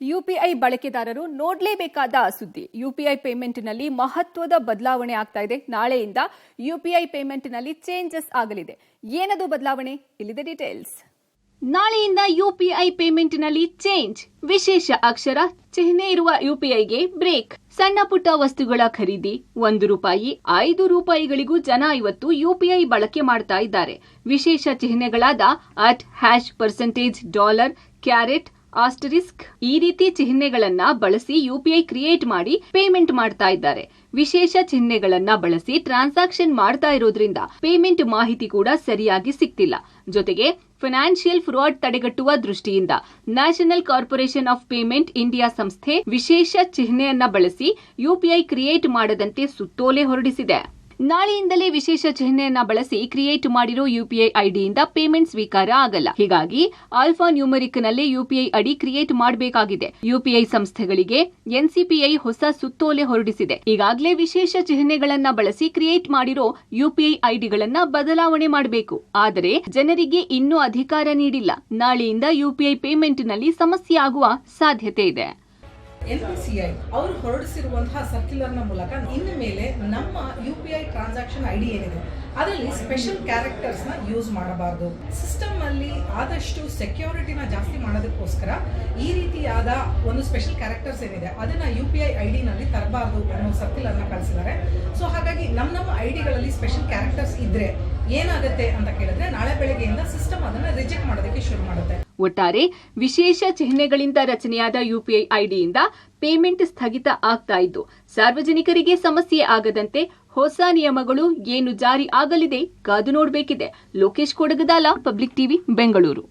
UPI ಬಳಕೆದಾರರು ನೋಡಲೇಬೇಕಾದ ಸುದ್ದಿ. UPI ಪೇಮೆಂಟ್ನಲ್ಲಿ ಮಹತ್ವದ ಬದಲಾವಣೆ ಆಗ್ತಾ ಇದೆ. ನಾಳೆಯಿಂದ ಯುಪಿಐ ಪೇಮೆಂಟ್ನಲ್ಲಿ ಚೇಂಜಸ್ ಆಗಲಿದೆ. ಏನದು ಬದಲಾವಣೆ? ಇಲ್ಲಿದೆ ಡೀಟೇಲ್ಸ್. ನಾಳೆಯಿಂದ ಯುಪಿಐ ಪೇಮೆಂಟ್ನಲ್ಲಿ ಚೇಂಜ್. ವಿಶೇಷ ಅಕ್ಷರ ಚಿಹ್ನೆ ಇರುವ ಯುಪಿಐಗೆ ಬ್ರೇಕ್. ಸಣ್ಣ ಪುಟ್ಟ ವಸ್ತುಗಳ ಖರೀದಿ ₹1, ₹5ಗಳಿಗೂ ಜನ ಇವತ್ತು ಯುಪಿಐ ಬಳಕೆ ಮಾಡ್ತಾ ಇದ್ದಾರೆ. ವಿಶೇಷ ಚಿಹ್ನೆಗಳಾದ $%, ಆಸ್ಟರಿಸ್ಕ್ ಈ ರೀತಿ ಚಿಹ್ನೆಗಳನ್ನ ಬಳಸಿ ಯುಪಿಐ ಕ್ರಿಯೇಟ್ ಮಾಡಿ ಪೇಮೆಂಟ್ ಮಾಡ್ತಾ ಇದ್ದಾರೆ. ವಿಶೇಷ ಚಿಹ್ನೆಗಳನ್ನ ಬಳಸಿ ಟ್ರಾನ್ಸಾಕ್ಷನ್ ಮಾಡ್ತಾ ಇರೋದ್ರಿಂದ ಪೇಮೆಂಟ್ ಮಾಹಿತಿ ಕೂಡ ಸರಿಯಾಗಿ ಸಿಗ್ತಿಲ್ಲ. ಜೊತೆಗೆ ಫೈನಾನ್ಷಿಯಲ್ ಫ್ರಾಡ್ ತಡೆಗಟ್ಟುವ ದೃಷ್ಟಿಯಿಂದ national corporation of payment India ಸಂಸ್ಥೆ ವಿಶೇಷ ಚಿಹ್ನೆಯನ್ನ ಬಳಸಿ ಯುಪಿಐ ಕ್ರಿಯೇಟ್ ಮಾಡದಂತೆ ಸುತ್ತೋಲೆ ಹೊರಡಿಸಿದೆ. ನಾಳೆಯಿಂದಲೇ ವಿಶೇಷ ಚಿಹ್ನೆಯನ್ನ ಬಳಸಿ ಕ್ರಿಯೇಟ್ ಮಾಡಿರೋ ಯುಪಿಐ ಐಡಿಯಿಂದ ಪೇಮೆಂಟ್ ಸ್ವೀಕಾರ ಆಗಲ್ಲ. ಹೀಗಾಗಿ ಆಲ್ಫಾ ನ್ಯೂಮರಿಕ್ ನಲ್ಲಿ ಯುಪಿಐ ಐಡಿ ಕ್ರಿಯೇಟ್ ಮಾಡಬೇಕಾಗಿದೆ. ಯುಪಿಐ ಸಂಸ್ಥೆಗಳಿಗೆ ಎನ್ಸಿಪಿಐ ಹೊಸ ಸುತ್ತೋಲೆ ಹೊರಡಿಸಿದೆ. ಈಗಾಗಲೇ ವಿಶೇಷ ಚಿಹ್ನೆಗಳನ್ನ ಬಳಸಿ ಕ್ರಿಯೇಟ್ ಮಾಡಿರೋ ಯುಪಿಐ ಐಡಿಗಳನ್ನ ಬದಲಾವಣೆ ಮಾಡಬೇಕು. ಆದರೆ ಜನರಿಗೆ ಇನ್ನೂ ಅಧಿಕಾರ ನೀಡಿಲ್ಲ. ನಾಳೆಯಿಂದ ಯುಪಿಐ ಪೇಮೆಂಟ್ ನಲ್ಲಿ ಸಮಸ್ಯೆ ಆಗುವ ಸಾಧ್ಯತೆ ಇದೆ. NPCI ಅವರು ಹೊರಡಿಸಿರುವಂತಹ ಸರ್ಕ್ಯುಲರ್ನ ಮೂಲಕ ಇನ್ನು ಮೇಲೆ ನಮ್ಮ UPI ಟ್ರಾನ್ಸಾಕ್ಷನ್ ಐಡಿ ಏನಿದೆ ಅದರಲ್ಲಿ ಸ್ಪೆಷಲ್ ಕ್ಯಾರೆಕ್ಟರ್ಸ್ನ ಯೂಸ್ ಮಾಡಬಾರ್ದು. ಸಿಸ್ಟಮ್ ಅಲ್ಲಿ ಆದಷ್ಟು ಸೆಕ್ಯೂರಿಟಿನ ಜಾಸ್ತಿ ಮಾಡೋದಕ್ಕೋಸ್ಕರ ಈ ರೀತಿಯಾದ ಒಂದು ಸ್ಪೆಷಲ್ ಕ್ಯಾರೆಕ್ಟರ್ಸ್ ಏನಿದೆ ಅದನ್ನ UPI ಐಡಿನಲ್ಲಿ ತರಬಾರ್ದು ಅನ್ನೋ ಸರ್ಕ್ಯುಲರ್ನ ಕಳಿಸಿದ್ದಾರೆ. ಸೊ ಹಾಗಾಗಿ ನಮ್ಮ ಐಡಿಗಳಲ್ಲಿ ಸ್ಪೆಷಲ್ ಕ್ಯಾರೆಕ್ಟರ್ಸ್ ಇದ್ರೆ ಏನಾಗುತ್ತೆ ಅಂತ ಕೇಳಿದ್ರೆ ನಾಳೆ ಬೆಳಗ್ಗೆಯಿಂದ ಸಿಸ್ಟಮ್ ಅದನ್ನ ರಿಜೆಕ್ಟ್ ಮಾಡೋದಕ್ಕೆ ಶುರು ಮಾಡುತ್ತೆ. ಒಟ್ಟಾರೆ ವಿಶೇಷ ಚಿಹ್ನೆಗಳಿಂದ ರಚನೆಯಾದ ಯುಪಿಐ ಐಡಿಯಿಂದ ಪೇಮೆಂಟ್ ಸ್ಥಗಿತ ಆಗ್ತಾ ಇದ್ದು, ಸಾರ್ವಜನಿಕರಿಗೆ ಸಮಸ್ಯೆ ಆಗದಂತೆ ಹೊಸ ನಿಯಮಗಳು ಏನು ಜಾರಿ ಆಗಲಿದೆ ಕಾದು ನೋಡಬೇಕಿದೆ. Lokesh Kodagadala, public TV, Bengaluru.